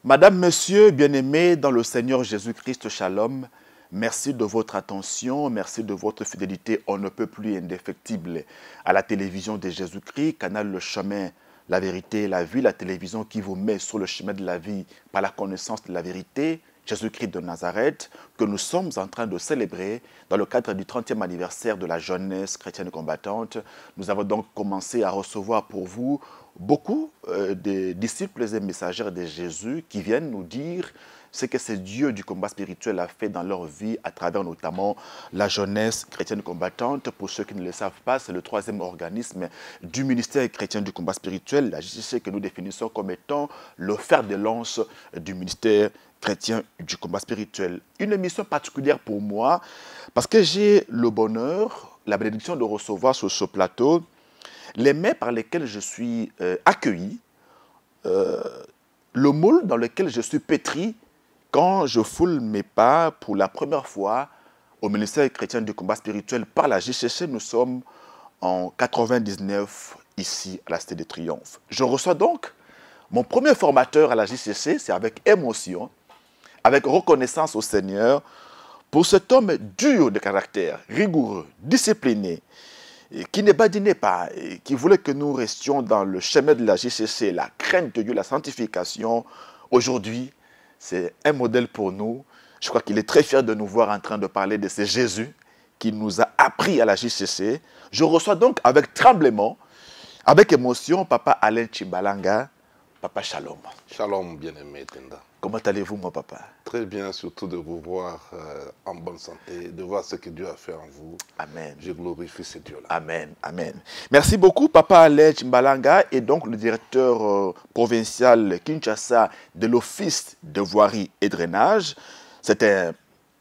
Madame, Monsieur, bien-aimés dans le Seigneur Jésus-Christ, shalom. Merci de votre attention, merci de votre fidélité. On ne peut plus indéfectible à la télévision de Jésus-Christ, canal Le Chemin, la vérité et la vie, la télévision qui vous met sur le chemin de la vie par la connaissance de la vérité, Jésus-Christ de Nazareth, que nous sommes en train de célébrer dans le cadre du 30e anniversaire de la jeunesse chrétienne combattante. Nous avons donc commencé à recevoir pour vous beaucoup de disciples et messagères de Jésus qui viennent nous dire ce que ce Dieu du combat spirituel a fait dans leur vie à travers notamment la jeunesse chrétienne combattante. Pour ceux qui ne le savent pas, c'est le 3e organisme du ministère chrétien du combat spirituel, la JCC, que nous définissons comme étant le fer de lance du ministère chrétien du combat spirituel. Une émission particulière pour moi parce que j'ai le bonheur, la bénédiction de recevoir sur ce plateau les mets par lesquels je suis accueilli, le moule dans lequel je suis pétri quand je foule mes pas pour la première fois au ministère chrétien du combat spirituel par la JCC. Nous sommes en 99 ici à la Cité de Triomphe. Je reçois donc mon premier formateur à la JCC, c'est avec émotion, avec reconnaissance au Seigneur pour cet homme dur de caractère, rigoureux, discipliné, qui ne badinait pas, et qui voulait que nous restions dans le chemin de la JCC, la crainte de Dieu, la sanctification. Aujourd'hui, c'est un modèle pour nous. Je crois qu'il est très fier de nous voir en train de parler de ce Jésus qui nous a appris à la JCC. Je reçois donc avec tremblement, avec émotion, Papa Alain Tchimbalanga. Papa, shalom. Shalom, bien-aimé Tenda. Comment allez-vous, mon papa? Très bien, surtout de vous voir en bonne santé, de voir ce que Dieu a fait en vous. Amen. Je glorifie ce Dieu-là. Amen, amen. Merci beaucoup, Papa Alain Tchimbalanga, et donc le directeur provincial Kinshasa de l'Office de voirie et drainage.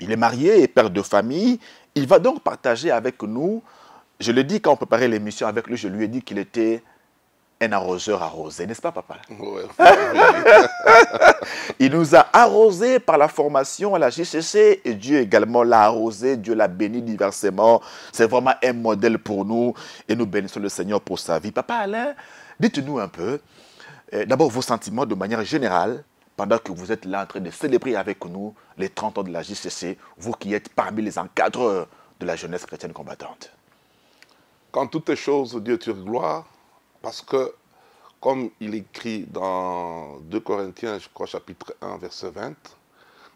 Il est marié et père de famille. Il va donc partager avec nous, je l'ai dit quand on préparait l'émission avec lui, je lui ai dit qu'il était un arroseur arrosé, n'est-ce pas, papa? Ouais, il nous a arrosé par la formation à la JCC et Dieu également l'a arrosé, Dieu l'a béni diversement. C'est vraiment un modèle pour nous et nous bénissons le Seigneur pour sa vie. Papa Alain, dites-nous un peu, d'abord vos sentiments de manière générale, pendant que vous êtes là en train de célébrer avec nous les 30 ans de la JCC, vous qui êtes parmi les encadreurs de la jeunesse chrétienne combattante. Quand toutes choses, Dieu tire gloire, parce que, comme il écrit dans 2 Corinthiens, je crois, chapitre 1, verset 20,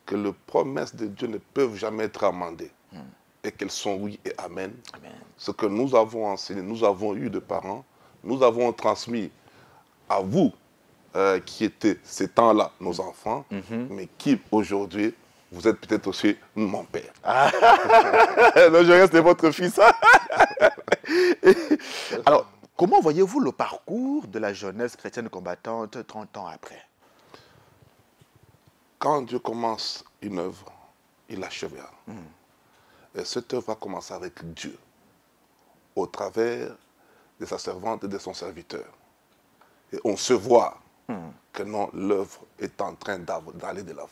que les promesses de Dieu ne peuvent jamais être amendées, et qu'elles sont oui et amen. Amen. Ce que nous avons enseigné, nous avons eu de parents, nous avons transmis à vous, qui étaient ces temps-là, nos enfants, mais qui, aujourd'hui, vous êtes peut-être aussi mon père. Ah. Non, je reste votre fils. Alors, comment voyez-vous le parcours de la jeunesse chrétienne combattante 30 ans après? Quand Dieu commence une œuvre, il l'achèvera. Et cette œuvre va commencer avec Dieu, au travers de sa servante et de son serviteur. Et on se voit que non, l'œuvre est en train d'aller de l'avant.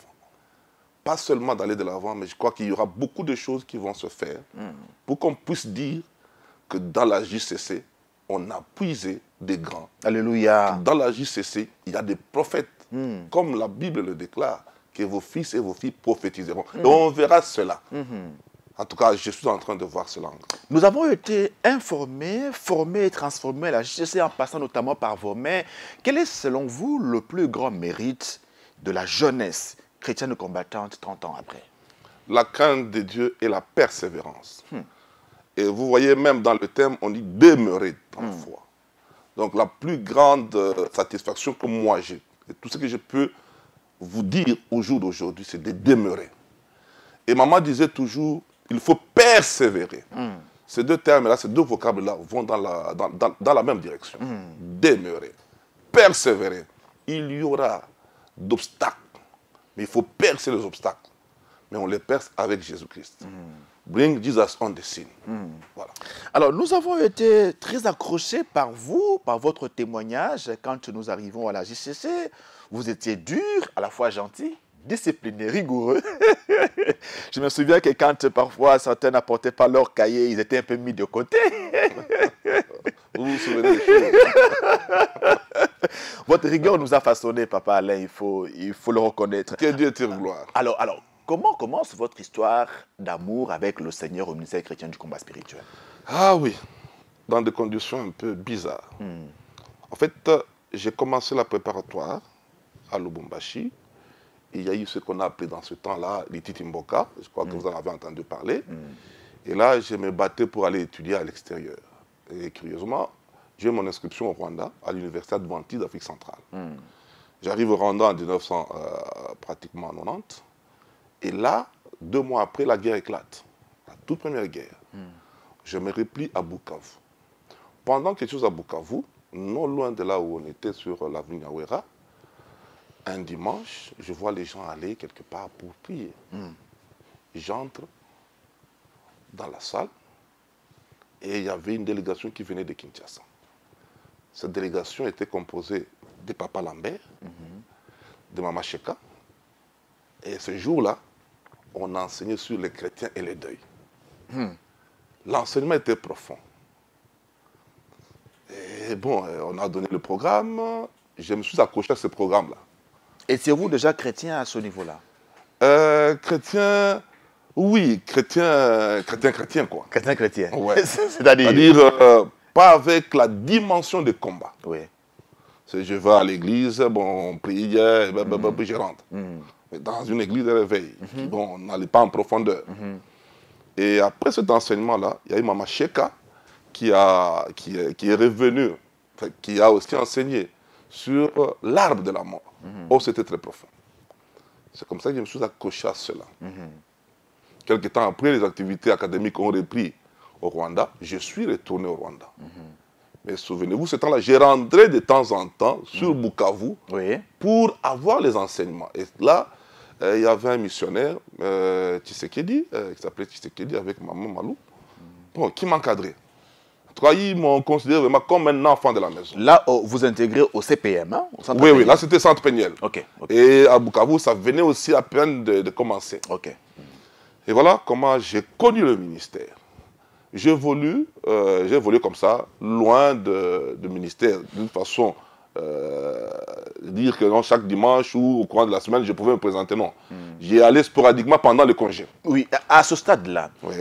Pas seulement d'aller de l'avant, mais je crois qu'il y aura beaucoup de choses qui vont se faire pour qu'on puisse dire que dans la JCC, on a puisé des grands. Alléluia. Dans la JCC, il y a des prophètes, comme la Bible le déclare, que vos fils et vos filles prophétiseront. Et on verra cela. En tout cas, je suis en train de voir cela. Nous avons été informés, formés et transformés à la JCC en passant notamment par vos mains. Quel est, selon vous, le plus grand mérite de la jeunesse chrétienne combattante 30 ans après? La crainte de Dieu et la persévérance. Et vous voyez, même dans le thème, on dit demeurer dans la foi. Donc la plus grande satisfaction que moi j'ai, et tout ce que je peux vous dire au jour d'aujourd'hui, c'est de demeurer. Et maman disait toujours, il faut persévérer. Ces deux termes-là, ces deux vocables-là vont dans la même direction. Demeurer, persévérer. Il y aura d'obstacles, mais il faut percer les obstacles. Mais on les perce avec Jésus-Christ. Bring Jesus on the scene. Voilà. Alors, nous avons été très accrochés par vous, par votre témoignage. Quand nous arrivons à la JCC, vous étiez dur, à la fois gentil, discipliné, rigoureux. Je me souviens que quand parfois certains n'apportaient pas leur cahier, ils étaient un peu mis de côté. Vous vous souvenez des choses? Votre rigueur nous a façonné, Papa Alain, il faut le reconnaître. Que Dieu tire gloire. Alors, comment commence votre histoire d'amour avec le Seigneur au ministère chrétien du combat spirituel? Ah oui, dans des conditions un peu bizarres. En fait, j'ai commencé la préparatoire à Lubumbashi. Il y a eu ce qu'on a appelé dans ce temps-là l'Ititimboka. Je crois que vous en avez entendu parler. Et là, je me battais pour aller étudier à l'extérieur. Et curieusement, j'ai eu mon inscription au Rwanda, à l'université adventiste d'Afrique centrale. J'arrive au Rwanda en 1900, pratiquement 90. Et là, 2 mois après, la guerre éclate. La toute première guerre. Je me replie à Bukavu. Pendant quelque chose à Bukavu, non loin de là où on était sur l'avenue Nyawera, un dimanche, je vois les gens aller quelque part pour prier. J'entre dans la salle et il y avait une délégation qui venait de Kinshasa. Cette délégation était composée de Papa Lambert, de Mama Cheka. Et ce jour-là, on enseignait sur les chrétiens et les deuils. L'enseignement était profond. Et bon, on a donné le programme. Je me suis accroché à ce programme-là. Étiez-vous déjà chrétien à ce niveau-là? Chrétien, oui, chrétien quoi. Chrétien. Ouais. C'est-à-dire pas avec la dimension de combat. Oui. Je vais à l'église, bon, on prie, puis je rentre. Mais dans une église de réveil, bon, on n'allait pas en profondeur. Et après cet enseignement-là, il y a eu Mama Cheka qui est revenue, qui a aussi enseigné sur l'arbre de la mort. Oh, c'était très profond. C'est comme ça que je me suis accroché à cela. Quelque temps après, les activités académiques ont repris au Rwanda. Je suis retourné au Rwanda. Mais souvenez-vous, ce temps-là, j'ai rentré de temps en temps sur Bukavu pour avoir les enseignements. Et là, il y avait un missionnaire, Tshisekedi, qui s'appelait Tshisekedi, avec Maman Malou, bon, qui m'encadrait. En tout cas, ils m'ont considéré vraiment comme un enfant de la maison. Là, vous intégrez au CPM, hein, au centre Oui, Péniel. là, c'était Centre Péniel. Ok. Et à Bukavu, ça venait aussi à peine de commencer. Ok. Et voilà comment j'ai connu le ministère. J'ai évolué comme ça, loin du ministère, d'une façon, dire que non, chaque dimanche ou au courant de la semaine, je pouvais me présenter, non. J'y allais sporadiquement pendant les congés. Oui, à ce stade-là, Oui.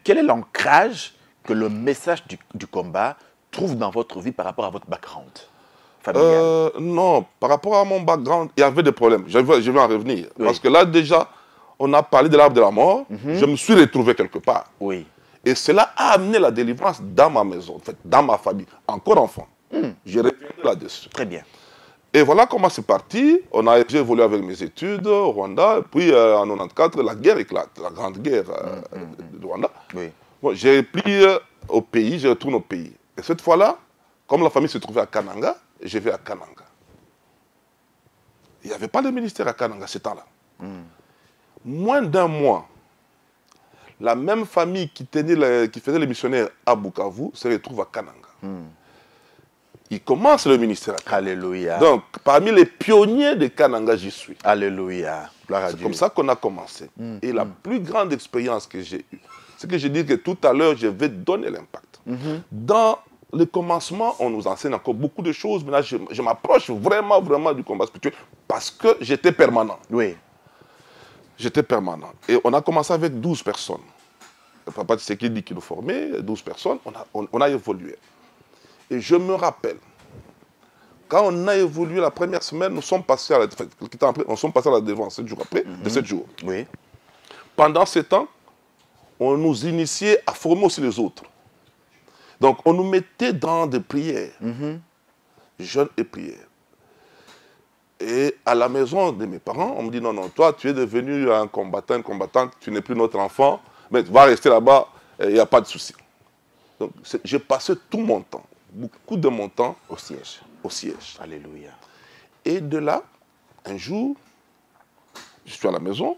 Quel est l'ancrage que le message du combat trouve dans votre vie par rapport à votre background familial? Non, par rapport à mon background, il y avait des problèmes. Je vais en revenir. Oui. Parce que là, déjà, on a parlé de l'arbre de la mort. Je me suis retrouvé quelque part. Oui. Et cela a amené la délivrance dans ma maison, en fait, dans ma famille, encore enfant. Je reviendrai là-dessus. Très bien. Et voilà comment c'est parti. J'ai évolué avec mes études au Rwanda. Et puis en 1994, la guerre éclate, la grande guerre du Rwanda. Oui. Bon, j'ai pris au pays, je retourne au pays. Et cette fois-là, comme la famille se trouvait à Kananga, je vais à Kananga. Il n'y avait pas de ministère à Kananga ce temps-là. Moins d'un mois, la même famille qui faisait les missionnaires à Bukavu se retrouve à Kananga. Il commence le ministère à Kananga. Alléluia. Donc, parmi les pionniers de Kananga, j'y suis. Alléluia. Gloire à C'est Dieu. comme ça qu'on a commencé. Et la plus grande expérience que j'ai eue, c'est que je dis que tout à l'heure, je vais donner l'impact. Dans le commencement, on nous enseigne encore beaucoup de choses, mais là, je m'approche vraiment, vraiment du combat spirituel parce que j'étais permanent. Oui. J'étais permanent. Et on a commencé avec 12 personnes. Le papa Tshisekedi qui nous formait, 12 personnes, on a évolué. Et je me rappelle, quand on a évolué la première semaine, nous sommes passés à la défense 7 jours après, de 7 jours. Oui. Pendant ce temps, on nous initiait à former aussi les autres. Donc, on nous mettait dans des prières, jeûne et prières. Et à la maison de mes parents, on me dit, non, non, toi, tu es devenu un combattant, une combattante, tu n'es plus notre enfant, mais tu vas rester là-bas, il n'y a pas de souci. Donc, j'ai passé tout mon temps, beaucoup de mon temps Au siège. au siège. Alléluia. Et de là, un jour, je suis à la maison,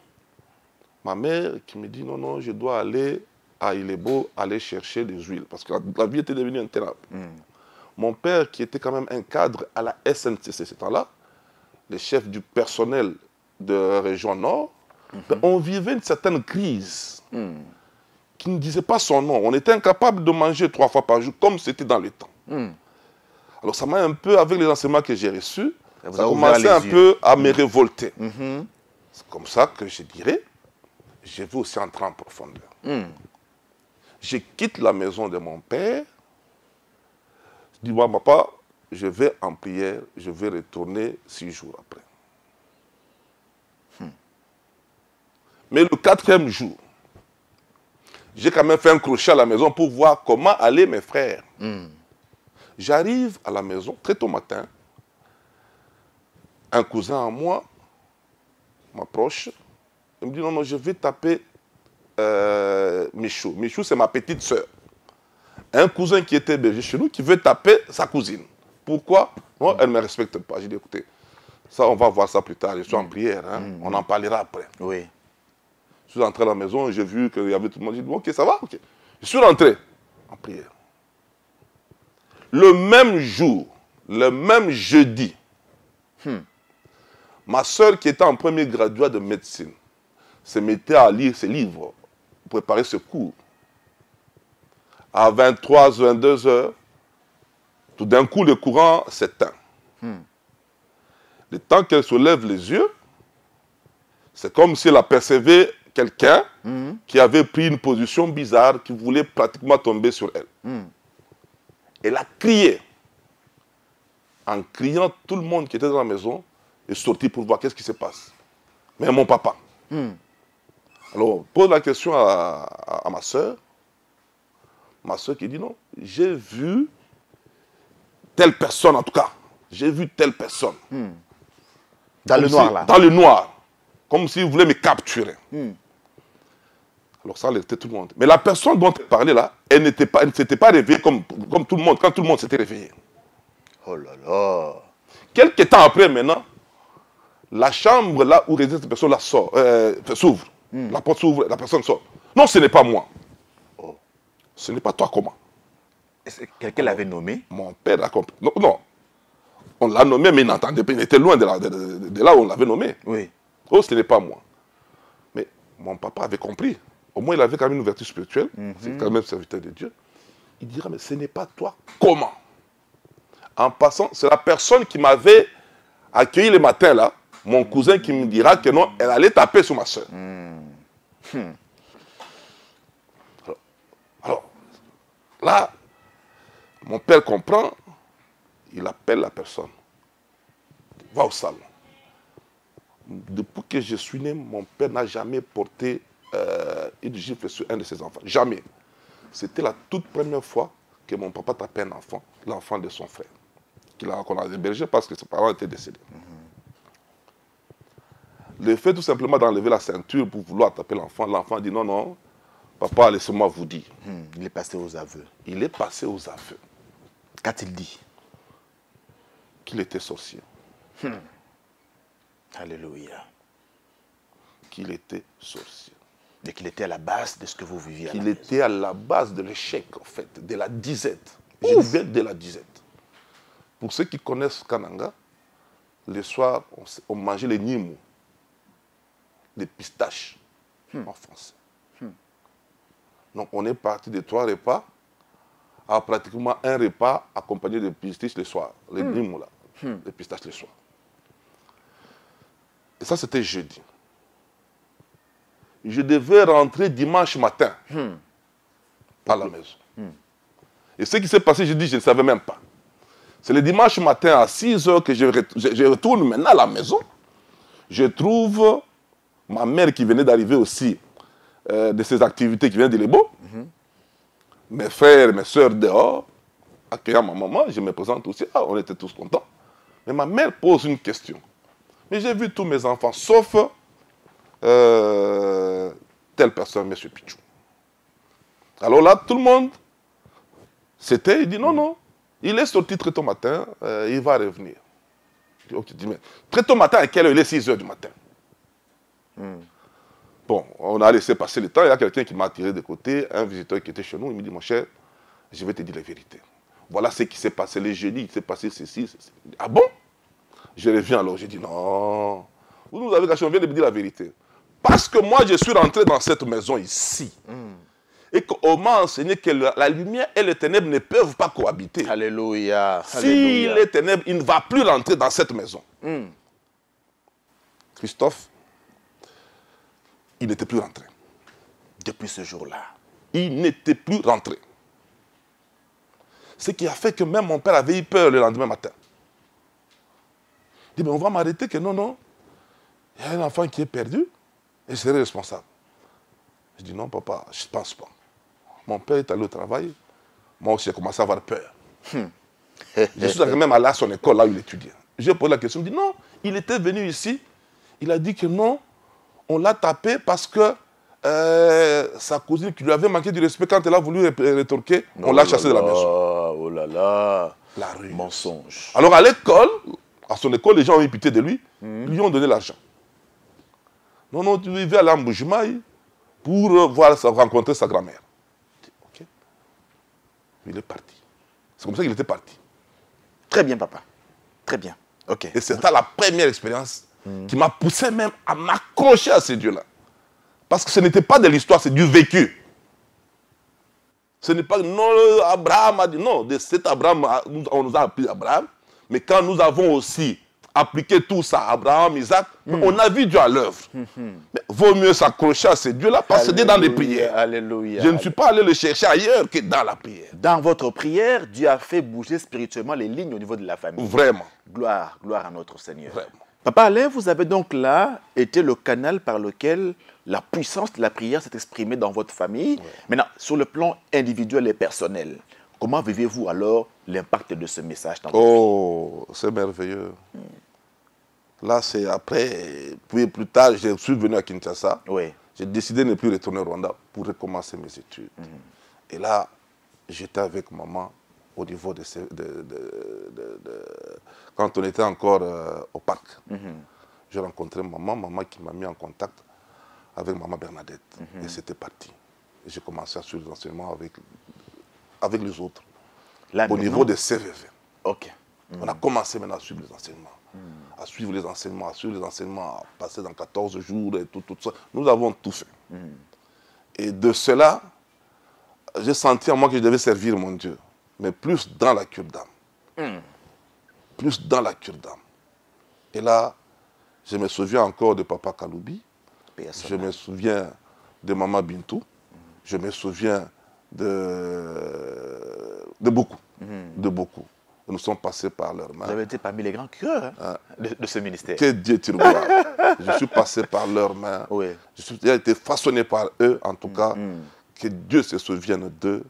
ma mère qui me dit, non, non, je dois aller à Ilebo aller chercher des huiles, parce que la vie était devenue intenable. Mon père, qui était quand même un cadre à la SNCC ce temps-là, le chef du personnel de la région Nord, on vivait une certaine crise qui ne disait pas son nom. On était incapable de manger 3 fois par jour, comme c'était dans le temps. Alors ça m'a un peu, avec les enseignements que j'ai reçus, ça a commencé un peu à me révolter. C'est comme ça que je dirais, je veux aussi entrer en profondeur. Je quitte la maison de mon père. Je dis, moi, papa, je vais en prière, je vais retourner 6 jours après. Mais le 4e jour, j'ai quand même fait un crochet à la maison pour voir comment allaient mes frères. J'arrive à la maison très tôt matin. Un cousin à moi m'approche. Il me dit, non, non, je vais taper Michou. Michou, c'est ma petite soeur. Un cousin qui était berger chez nous qui veut taper sa cousine. Pourquoi? Non, elle ne me respecte pas. J'ai dit, écoutez, ça, on va voir ça plus tard. Je suis en prière. Hein. On en parlera après. Oui. Je suis entré à la maison, j'ai vu qu'il y avait tout le monde. J'ai dit, ok, ça va? Okay. Je suis rentré en prière. Le même jour, le même jeudi, ma soeur qui était en premier graduat de médecine se mettait à lire ses livres, préparer ce cours. À 23h, 22h, tout d'un coup, le courant s'éteint. Le temps qu'elle soulève les yeux, c'est comme si elle apercevait quelqu'un qui avait pris une position bizarre, qui voulait pratiquement tomber sur elle. Elle a crié. En criant, tout le monde qui était dans la maison est sorti pour voir qu'est-ce qui se passe. Mais mon papa. Alors, pose la question à ma soeur. Ma soeur qui dit non, j'ai vu telle personne en tout cas. J'ai vu telle personne. Dans le noir là. Dans le noir. Comme s'il voulait me capturer. Alors ça alertait tout le monde. Mais la personne dont elle parlait là, elle ne s'était pas réveillée comme tout le monde, quand tout le monde s'était réveillé. Oh là là. Quelques temps après maintenant, la chambre là où réside cette personne là s'ouvre. La porte s'ouvre, la personne sort. Non, ce n'est pas moi. Oh. Ce n'est pas toi, comment? Quelqu'un l'avait nommé? Mon père a compris. Non, non. On l'a nommé, mais il n'entendait pas. Il était loin de là où on l'avait nommé. Oui. Oh, ce n'est pas moi. Mais mon papa avait compris. Au moins, il avait quand même une ouverture spirituelle. C'est quand même serviteur de Dieu. Il dira, mais ce n'est pas toi. Comment? En passant, c'est la personne qui m'avait accueilli le matin, là, mon cousin qui me dira que non, elle allait taper sur ma soeur. Alors, là, mon père comprend, il appelle la personne. Va au salon. Depuis que je suis né, mon père n'a jamais porté une gifle sur un de ses enfants. Jamais. C'était la toute première fois que mon papa tapait un enfant, l'enfant de son frère, qu'on a hébergé parce que ses parents étaient décédés. Le fait tout simplement d'enlever la ceinture pour vouloir taper l'enfant, l'enfant dit non, non, papa, laissez-moi vous dire. Il est passé aux aveux. Il est passé aux aveux. Qu'a-t-il dit? Qu'il était sorcier. Alléluia. Qu'il était sorcier. Et qu'il était à la base de ce que vous viviez. Qu'il était à la base de l'échec, en fait, de la disette. Je dis bien de la disette. Pour ceux qui connaissent Kananga, le soir, on mangeait les nimou, les pistaches, en français. Donc, on est parti de 3 repas à pratiquement un repas accompagné de pistaches le soir. Les nimou, là, les pistaches le soir. Et ça, c'était jeudi. Je devais rentrer dimanche matin à la maison. Et ce qui s'est passé, je dis, je ne savais même pas. C'est le dimanche matin à 6 h que je retourne maintenant à la maison. Je trouve ma mère qui venait d'arriver aussi de ses activités, qui vient de Lebo. Mes frères et mes soeurs dehors, accueillant ma maman, je me présente aussi. Ah, on était tous contents. Mais ma mère pose une question. Mais j'ai vu tous mes enfants, sauf telle personne, M. Pichou. Alors là, tout le monde, il dit non, non, il est sorti très tôt matin, il va revenir. Je dis, mais très tôt matin, à quelle heure? Il est 6 h du matin. Bon, Bon, on a laissé passer le temps. Il y a quelqu'un qui m'a attiré de côté, un visiteur qui était chez nous. Il me dit, mon cher, je vais te dire la vérité. Voilà ce qui s'est passé le jeudi, il s'est passé ceci, ceci. Ah bon? Je reviens alors, j'ai dit, non, vous nous avez caché, on vient de me dire la vérité. Parce que moi, je suis rentré dans cette maison ici. Et qu'on m'a enseigné que la lumière et les ténèbres ne peuvent pas cohabiter. Alléluia. Si les ténèbres, il ne va plus rentrer dans cette maison. Christophe, il n'était plus rentré. Depuis ce jour-là. Il n'était plus rentré. Ce qui a fait que même mon père avait eu peur le lendemain matin. Il dit, mais on va m'arrêter que non, non. Il y a un enfant qui est perdu et je serai responsable. Je dis, non, papa, je ne pense pas. Mon père est allé au travail. Moi aussi, j'ai commencé à avoir peur. Je suis même allé à son école, là où il étudiait. J'ai posé la question, il me dit, non, il était venu ici. Il a dit que non, on l'a tapé parce que sa cousine qui lui avait manqué du respect quand elle a voulu rétorquer, on l'a chassé de la maison. Oh là là. La rue. Mensonge. Alors à l'école, à son école, les gens ont eu pitié de lui, lui ont donné l'argent. Non, non, tu devais aller à Mboujimaï pour rencontrer sa grand-mère. Ok. Il est parti. C'est comme ça qu'il était parti. Très bien, papa. Très bien. Ok. Et c'était la première expérience qui m'a poussé même à m'accrocher à ces dieux-là. Parce que ce n'était pas de l'histoire, c'est du vécu. Ce n'est pas, non, Abraham a dit, non, de cet Abraham, on nous a appris Abraham, mais quand nous avons aussi appliqué tout ça, Abraham, Isaac, on a vu Dieu à l'œuvre. Vaut mieux s'accrocher à ces dieux-là parce que c'est dans les prières. Alléluia. Je ne suis pas allé le chercher ailleurs que dans la prière. Dans votre prière, Dieu a fait bouger spirituellement les lignes au niveau de la famille. Vraiment. Gloire, gloire à notre Seigneur. Vraiment. Papa Alain, vous avez donc là été le canal par lequel la puissance de la prière s'est exprimée dans votre famille. Ouais. Maintenant, sur le plan individuel et personnel, comment vivez-vous alors l'impact de ce message dans votre vie? Oh, c'est merveilleux. Là, c'est après, puis plus tard, je suis venu à Kinshasa. Oui. J'ai décidé de ne plus retourner au Rwanda pour recommencer mes études. Et là, j'étais avec maman au niveau quand on était encore au parc. J'ai rencontré maman qui m'a mis en contact avec maman Bernadette. Et c'était parti. J'ai commencé à suivre les enseignements avec les autres. Là, au niveau des CVV. Ok. On a commencé maintenant à suivre les enseignements. À suivre les enseignements, à passer dans 14 jours et tout ça. Nous avons tout fait. Et de cela, j'ai senti en moi que je devais servir mon Dieu. Mais plus dans la cure d'âme. Plus dans la cure d'âme. Et là, je me souviens encore de Papa Kaloubi. Je me souviens de Maman Bintou. Je me souviens de beaucoup. De beaucoup. Nous sommes passés par leurs mains. Vous avez été parmi les grands cureurs de ce ministère. Que Dieu te gloire. Je suis passé par leurs mains. Oui. J'ai été façonné par eux, en tout cas. Que Dieu se souvienne d'eux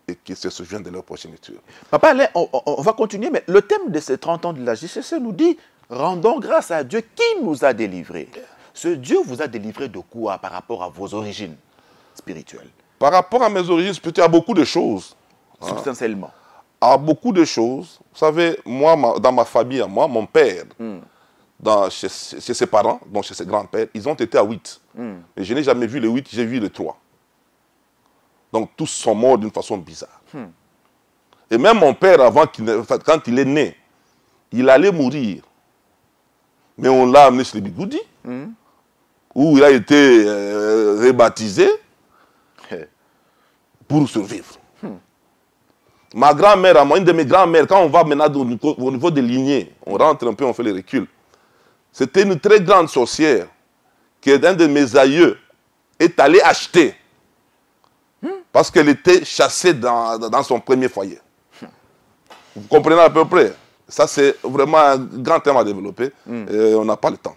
et qu'ils se souviennent de leur progéniture. Papa Alain, on va continuer, mais le thème de ces 30 ans de la JCC nous dit « Rendons grâce à Dieu qui nous a délivrés ». Ce Dieu vous a délivré de quoi par rapport à vos origines spirituelles? Par rapport à mes origines spirituelles, à beaucoup de choses. Substantiellement. À beaucoup de choses. Vous savez, moi, dans ma famille, mon père, chez ses parents, donc chez ses grands-pères, ils ont été à 8. Et je n'ai jamais vu les 8, j'ai vu les 3. Donc tous sont morts d'une façon bizarre. Et même mon père, quand il est né, il allait mourir. Mais on l'a amené chez les Bigoudi, où il a été rebaptisé pour survivre. Ma grand-mère, une de mes grand-mères, quand on va maintenant au niveau des lignées, on rentre un peu, on fait les reculs. C'était une très grande sorcière qu'un de mes aïeux est allé acheter parce qu'elle était chassée dans son premier foyer. Vous comprenez à peu près? Ça, c'est vraiment un grand thème à développer. Et on n'a pas le temps.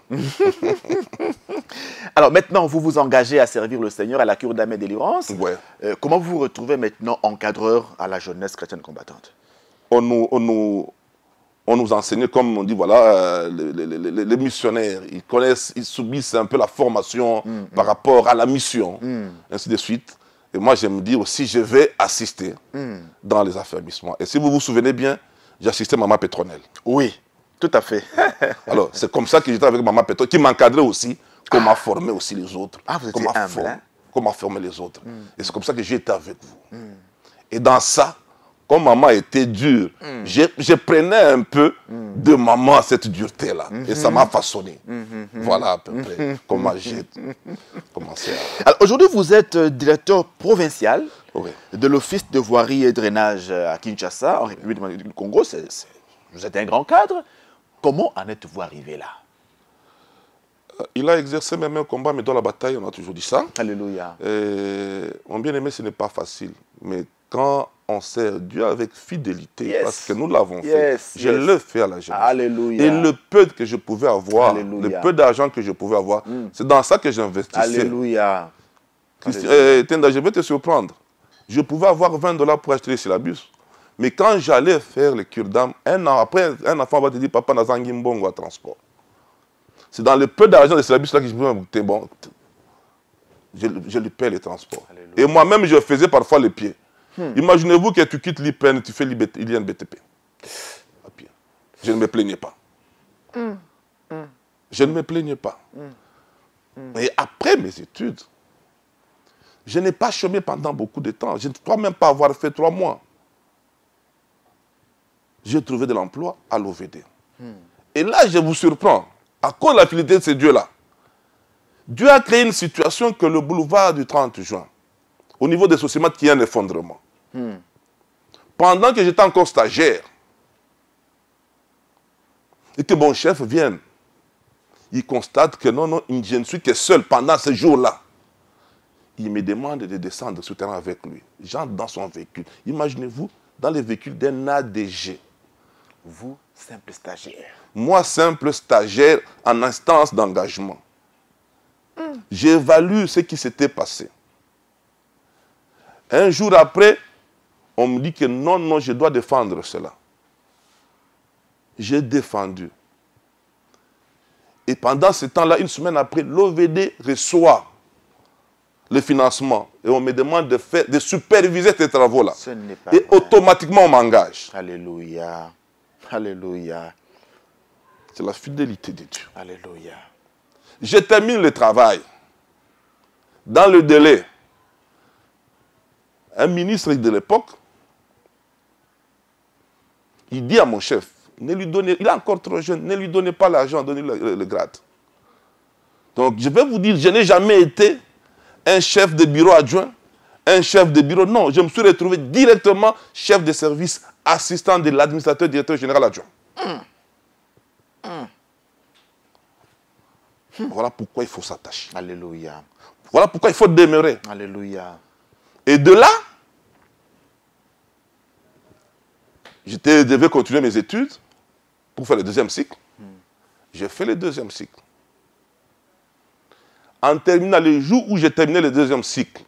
Alors maintenant, vous vous engagez à servir le Seigneur à la cure d'âme et délivrance. Ouais. Comment vous vous retrouvez maintenant encadreur à la jeunesse chrétienne combattante? On nous enseigne, comme on dit, voilà, les missionnaires, ils subissent un peu la formation par rapport à la mission, ainsi de suite. Et moi, je me dis aussi, je vais assister dans les affermissements. Et si vous vous souvenez bien, j'ai assisté Maman Pétronelle. Oui, tout à fait. Alors, c'est comme ça que j'étais avec Maman Pétronelle, qui m'encadrait aussi qu'on m'a formé aussi les autres. Ah, vous étiez humble, hein? Qu'on m'a formé les autres. Et c'est comme ça que j'ai été avec vous. Et dans ça, comme maman était dure, je prenais un peu de maman cette dureté-là. Et ça m'a façonné. Voilà à peu près comment j'ai commencé à... Alors aujourd'hui, vous êtes directeur provincial Oui. de l'Office de voirie et drainage à Kinshasa, en République du Congo. Vous êtes un grand cadre. Comment en êtes-vous arrivé là? Il a exercé même un combat, mais dans la bataille, on a toujours dit ça. Alléluia. Mon bien-aimé, ce n'est pas facile. Mais quand on sert Dieu avec fidélité, Yes. parce que nous l'avons fait, je le fais à la jeunesse. Alléluia. Et le peu que je pouvais avoir, Alléluia. le peu d'argent que je pouvais avoir, c'est dans ça que j'investissais. Alléluia. Tenda, je vais te surprendre. Je pouvais avoir $20 pour acheter les syllabus. Mais quand j'allais faire les cures d'âme, un an après, un enfant va te dire, papa, Nazangi Mbongo à transport. C'est dans le peu d'argent de syllabus là que je me disais, bon, je lui paie les transports. Alléluia. Et moi-même, je faisais parfois les pieds. Imaginez-vous que tu quittes l'IPN, tu fais l'IN BTP. À pied. Je ne me plaignais pas. Je ne me plaignais pas. Et après mes études, je n'ai pas chômé pendant beaucoup de temps. Je ne crois même pas avoir fait 3 mois. J'ai trouvé de l'emploi à l'OVD. Et là, je vous surprends. À cause de la fidélité de ces dieux-là, Dieu a créé une situation que le boulevard du 30 juin, au niveau des sociétés, qui est un effondrement. Pendant que j'étais encore stagiaire, et que mon chef vienne, il constate que non, je ne suis que seul pendant ce jour-là. Il me demande de descendre sur le terrain avec lui. J'entre dans son véhicule. Imaginez-vous, dans le véhicule d'un ADG. Vous, simple stagiaire. Moi, simple stagiaire en instance d'engagement. J'évalue ce qui s'était passé. Un jour après, on me dit que non, je dois défendre cela. J'ai défendu. Et pendant ce temps-là, une semaine après, l'OVD reçoit le financement. Et on me demande de superviser ces travaux-là. Et vrai. Automatiquement, on m'engage. Alléluia. Alléluia. C'est la fidélité de Dieu. Alléluia. Je termine le travail. Dans le délai, un ministre de l'époque, il dit à mon chef, ne lui donnez, il est encore trop jeune, ne lui donnez pas l'argent, donnez-lui le grade. Donc je vais vous dire, je n'ai jamais été un chef de bureau adjoint, un chef de bureau, non, je me suis retrouvé directement chef de service, assistant de l'administrateur directeur général adjoint. Voilà pourquoi il faut s'attacher. Alléluia. Voilà pourquoi il faut demeurer. Alléluia. Et de là, je devais continuer mes études pour faire le 2e cycle. J'ai fait le 2e cycle. En terminant, le jour où j'ai terminé le 2e cycle,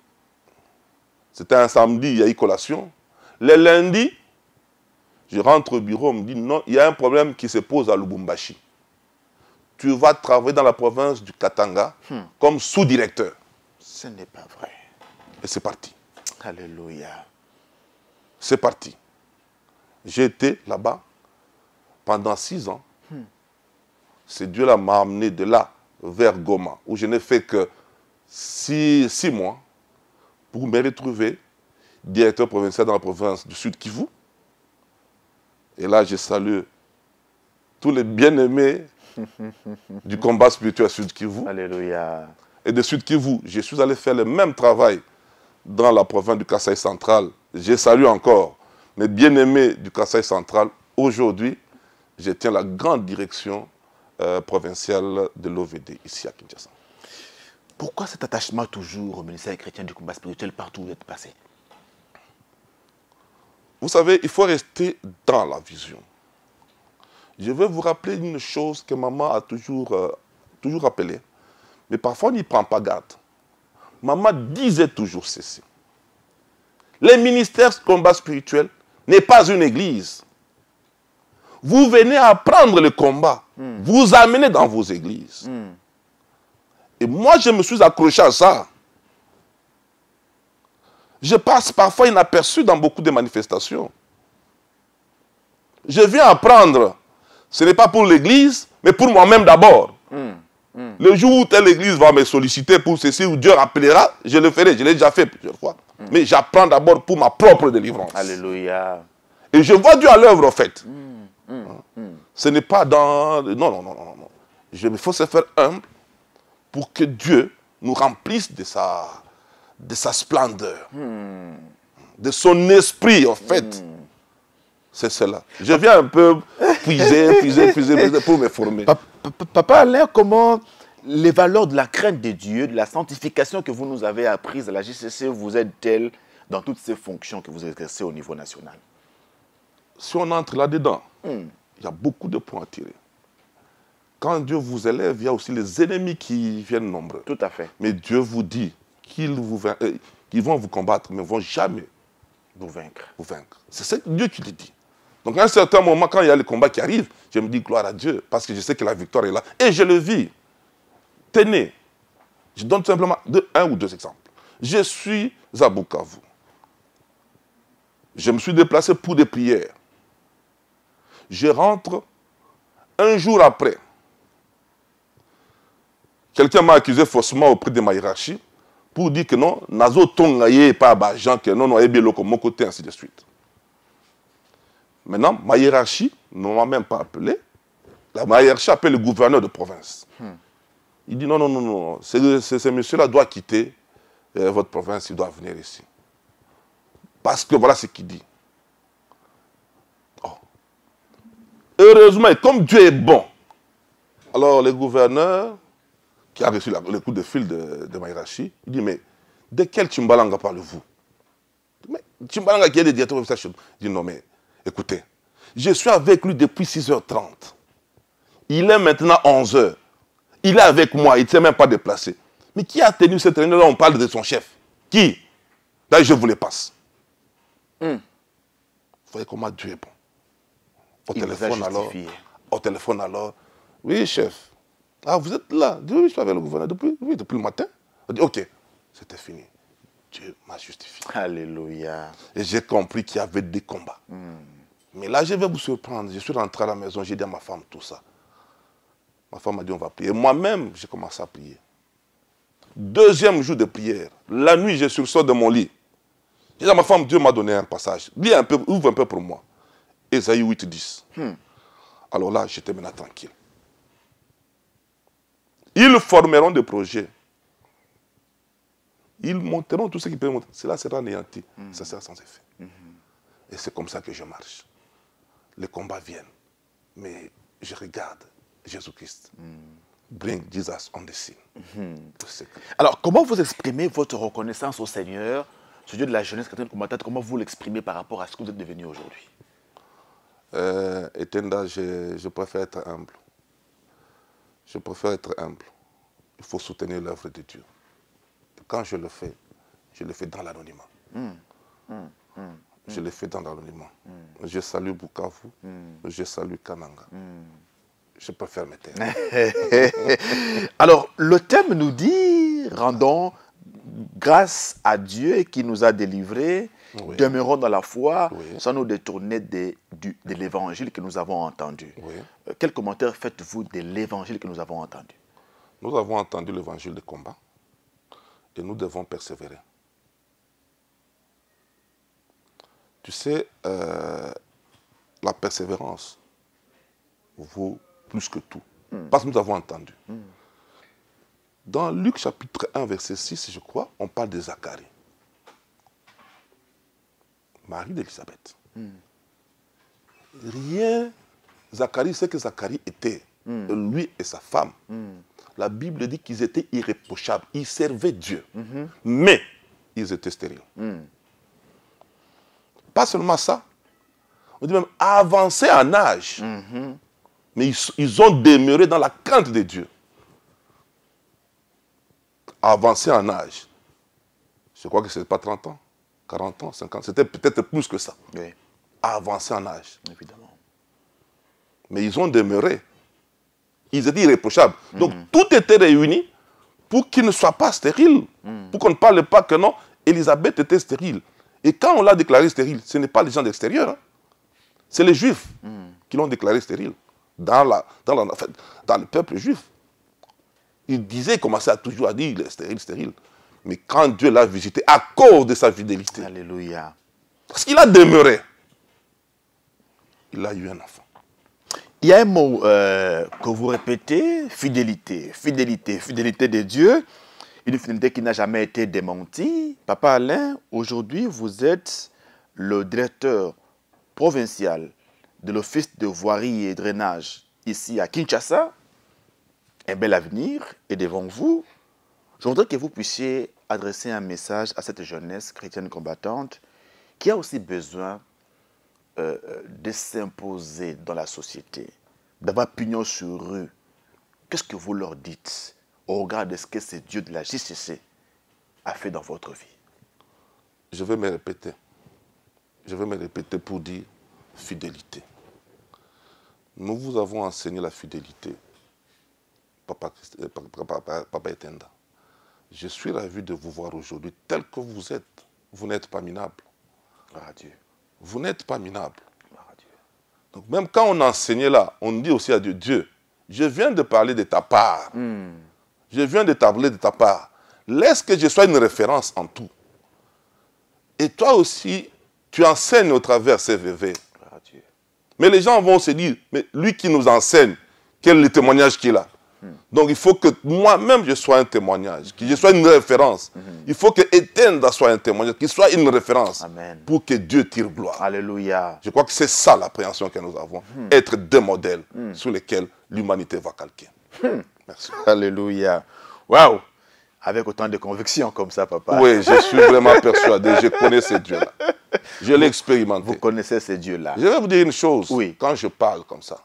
c'était un samedi, il y a eu collation. Le lundi, je rentre au bureau, on me dit non, il y a un problème qui se pose à Lubumbashi. Tu vas travailler dans la province du Katanga comme sous-directeur. Ce n'est pas vrai. Et c'est parti. Alléluia. C'est parti. J'ai été là-bas pendant 6 ans. Ce Dieu-là m'a amené de là vers Goma, où je n'ai fait que 6 mois pour me retrouver directeur provincial dans la province du Sud Kivu. Et là, je salue tous les bien-aimés du combat spirituel Sud Kivu. Alléluia. Et de Sud Kivu, je suis allé faire le même travail dans la province du Kasaï central. Je salue encore mes bien-aimés du Kasaï central. Aujourd'hui, je tiens la grande direction provinciale de l'OVD ici à Kinshasa. Pourquoi cet attachement toujours au ministère chrétien du combat spirituel partout où vous êtes passé? Vous savez, il faut rester dans la vision. Je vais vous rappeler une chose que maman a toujours rappelée. Mais parfois, on n'y prend pas garde. Maman disait toujours ceci. Le ministère combat spirituel n'est pas une église. Vous venez apprendre le combat. Vous amenez dans vos églises. Et moi, je me suis accroché à ça. Je passe parfois inaperçu dans beaucoup de manifestations. Je viens apprendre. Ce n'est pas pour l'église, mais pour moi-même d'abord. Le jour où telle église va me solliciter pour ceci, où Dieu rappellera, je le ferai. Je l'ai déjà fait plusieurs fois. Mais j'apprends d'abord pour ma propre délivrance. Alléluia. Et je vois Dieu à l'œuvre, en fait. Ce n'est pas dans... Non. Il faut se faire humble pour que Dieu nous remplisse de sa splendeur, de son esprit, en fait. C'est cela. Je viens un peu puiser pour me former. Papa Alain, comment les valeurs de la crainte de Dieu, de la sanctification que vous nous avez apprises à la JCC vous aident-elles dans toutes ces fonctions que vous exercez au niveau national? Si on entre là-dedans, il y a beaucoup de points à tirer. Quand Dieu vous élève, il y a aussi les ennemis qui viennent nombreux. Tout à fait. Mais Dieu vous dit qu'ils vont vous combattre, mais ne vont jamais vous vaincre. C'est Dieu qui le dit. Donc à un certain moment, quand il y a le combat qui arrive, je me dis gloire à Dieu, parce que je sais que la victoire est là. Et je le vis. Tenez, je donne tout simplement un ou deux exemples. Je suis à Bukavu. Je me suis déplacé pour des prières. Je rentre un jour après. Quelqu'un m'a accusé faussement auprès de ma hiérarchie pour dire que non, nazo tongaye pas bajan que non, et bien le mon côté, ainsi de suite. Maintenant, ma hiérarchie ne m'a même pas appelé. Ma hiérarchie appelle le gouverneur de province. Il dit non, ce monsieur-là doit quitter votre province, il doit venir ici. Parce que voilà ce qu'il dit. Oh. Heureusement, et comme Dieu est bon, alors le gouverneur, qui a reçu le coup de fil de ma hiérarchie, il dit, mais de quel Tchimbalanga parlez-vous? Mais Tchimbalanga qui est le directeur officiel chez nous. Il dit, non mais, écoutez, je suis avec lui depuis 6h30. Il est maintenant 11h. Il est avec moi, il ne s'est même pas déplacé. Mais qui a tenu cette réunion-là? On parle de son chef. Qui? Là, je vous les passe. Vous voyez comment Dieu est bon. Au téléphone alors. Oui, chef. Ah, vous êtes là? Oui, je suis avec le gouverneur depuis le matin. On dit, ok, c'était fini. Dieu m'a justifié. Alléluia. Et j'ai compris qu'il y avait des combats. Mais là, je vais vous surprendre. Je suis rentré à la maison, j'ai dit à ma femme tout ça. Ma femme m'a dit, on va prier. Moi-même, j'ai commencé à prier. Deuxième jour de prière, la nuit, je sursors de mon lit. J'ai dit à ma femme, Dieu m'a donné un passage. Lis un peu, ouvre un peu pour moi. Ésaïe 8:10. Alors là, j'étais maintenant tranquille. Ils formeront des projets. Ils monteront tout ce qu'ils peuvent monter. Cela sera anéanti. Ça sera sans effet. Et c'est comme ça que je marche. Les combats viennent. Mais je regarde Jésus-Christ. Bring Jesus on the scene. Alors, comment vous exprimez votre reconnaissance au Seigneur, ce Dieu de la jeunesse chrétienne combattante, comment vous l'exprimez par rapport à ce que vous êtes devenu aujourd'hui? Etenda, je préfère être humble. Je préfère être humble. Il faut soutenir l'œuvre de Dieu. Et quand je le fais dans l'anonymat. Je le fais dans l'anonymat. Je salue Bukavu, je salue Kananga. Je préfère me taire. Alors, le thème nous dit, rendons grâce à Dieu qui nous a délivrés, demeurons dans la foi, sans nous détourner de l'évangile que nous avons entendu. Quel commentaire faites-vous de l'évangile que nous avons entendu? Nous avons entendu l'évangile de combat et nous devons persévérer. Tu sais, la persévérance vaut plus que tout. Parce que nous avons entendu. Dans Luc chapitre 1, verset 6, je crois, on parle de Zacharie. Marie d'Élisabeth. Rien. Zacharie, c'est que Zacharie était, lui et sa femme. La Bible dit qu'ils étaient irréprochables. Ils servaient Dieu. Mais ils étaient stériles. Pas seulement ça. On dit même avancés en âge. Mais ils ont demeuré dans la crainte de Dieu. Avancés en âge. Je crois que ce n'est pas 30 ans, 40 ans, 50 ans. C'était peut-être plus que ça. Avancés en âge. Évidemment. Mais ils ont demeuré. Ils étaient irréprochables. Donc tout était réuni pour qu'ils ne soient pas stériles. Pour qu'on ne parle pas que non, Élisabeth était stérile. Et quand on l'a déclaré stérile, ce n'est pas les gens d'extérieur. Hein. C'est les Juifs qui l'ont déclaré stérile. Dans le peuple juif. Il disait, il commençait à toujours à dire, il est stérile, stérile. Mais quand Dieu l'a visité, à cause de sa fidélité, Alléluia. parce qu'il a demeuré, il a eu un enfant. Il y a un mot que vous répétez, fidélité, fidélité, fidélité de Dieu, une fidélité qui n'a jamais été démentie. Papa Alain, aujourd'hui, vous êtes le directeur provincial de l'Office de voirie et drainage ici à Kinshasa. Un bel avenir est devant vous. Je voudrais que vous puissiez adresser un message à cette jeunesse chrétienne combattante qui a aussi besoin de s'imposer dans la société, d'avoir pignon sur rue. Qu'est-ce que vous leur dites au regard de ce que ce Dieu de la JCC a fait dans votre vie? Je vais me répéter. Je vais me répéter pour dire fidélité. Nous vous avons enseigné la fidélité, Papa Etenda. Je suis ravi de vous voir aujourd'hui tel que vous êtes. Vous n'êtes pas minable. Gloire à Dieu. Vous n'êtes pas minable. Gloire à Dieu. Donc même quand on enseignait là, on dit aussi à Dieu, Dieu, je viens de parler de ta part. Je viens de parler de ta part. Laisse que je sois une référence en tout. Et toi aussi, tu enseignes au travers ces VV. Gloire à Dieu. Mais les gens vont se dire, mais lui qui nous enseigne, quel est le témoignage qu'il a? Donc il faut que moi-même je sois un témoignage, que je sois une référence. Il faut que Etenda soit un témoignage, qu'il soit une référence. Amen. Pour que Dieu tire gloire. Alléluia. Je crois que c'est ça l'appréhension que nous avons. Être des modèles sur lesquels l'humanité va calquer. Merci. Alléluia. Waouh! Avec autant de conviction comme ça, papa. Oui, je suis vraiment persuadé. Je connais ce Dieu-là. Je l'ai expérimenté. Vous connaissez ce Dieu-là. Je vais vous dire une chose. Oui. Quand je parle comme ça,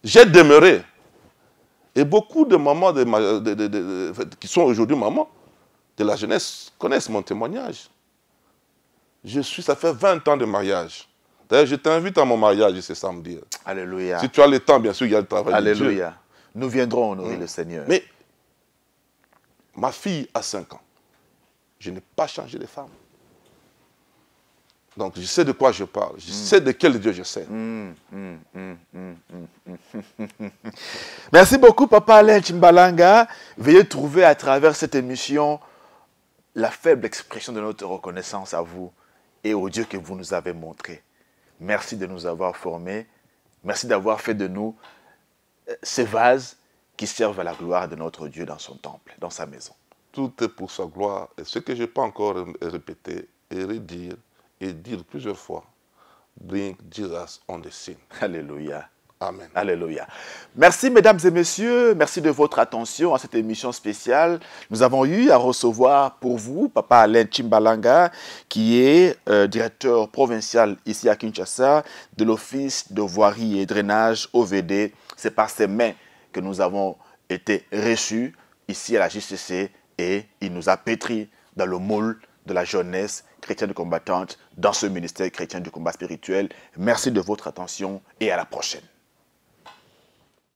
j'ai demeuré. Et beaucoup de mamans qui sont aujourd'hui mamans de la jeunesse connaissent mon témoignage. Ça fait 20 ans de mariage. D'ailleurs, je t'invite à mon mariage ce samedi. Alléluia. Si tu as le temps, bien sûr, il y a le travail de Dieu. Alléluia. Nous viendrons honorer le Seigneur. Mais ma fille a 5 ans. Je n'ai pas changé de femme. Donc, je sais de quoi je parle. Je sais de quel Dieu je sais. Merci beaucoup, Papa Alain Chimbalanga. Veuillez trouver à travers cette émission la faible expression de notre reconnaissance à vous et au Dieu que vous nous avez montré. Merci de nous avoir formés. Merci d'avoir fait de nous ces vases qui servent à la gloire de notre Dieu dans son temple, dans sa maison. Tout est pour sa gloire. Et ce que je peux encore répéter et redire et dire plusieurs fois, bring Jesus on the scene. Alléluia. Amen. Alléluia. Merci, mesdames et messieurs. Merci de votre attention à cette émission spéciale. Nous avons eu à recevoir pour vous Papa Alain Chimbalanga, qui est directeur provincial ici à Kinshasa de l'Office de voirie et drainage OVD. C'est par ses mains que nous avons été reçus ici à la JCC et il nous a pétri dans le moule de la jeunesse chrétienne combattante dans ce ministère chrétien du combat spirituel. Merci de votre attention et à la prochaine.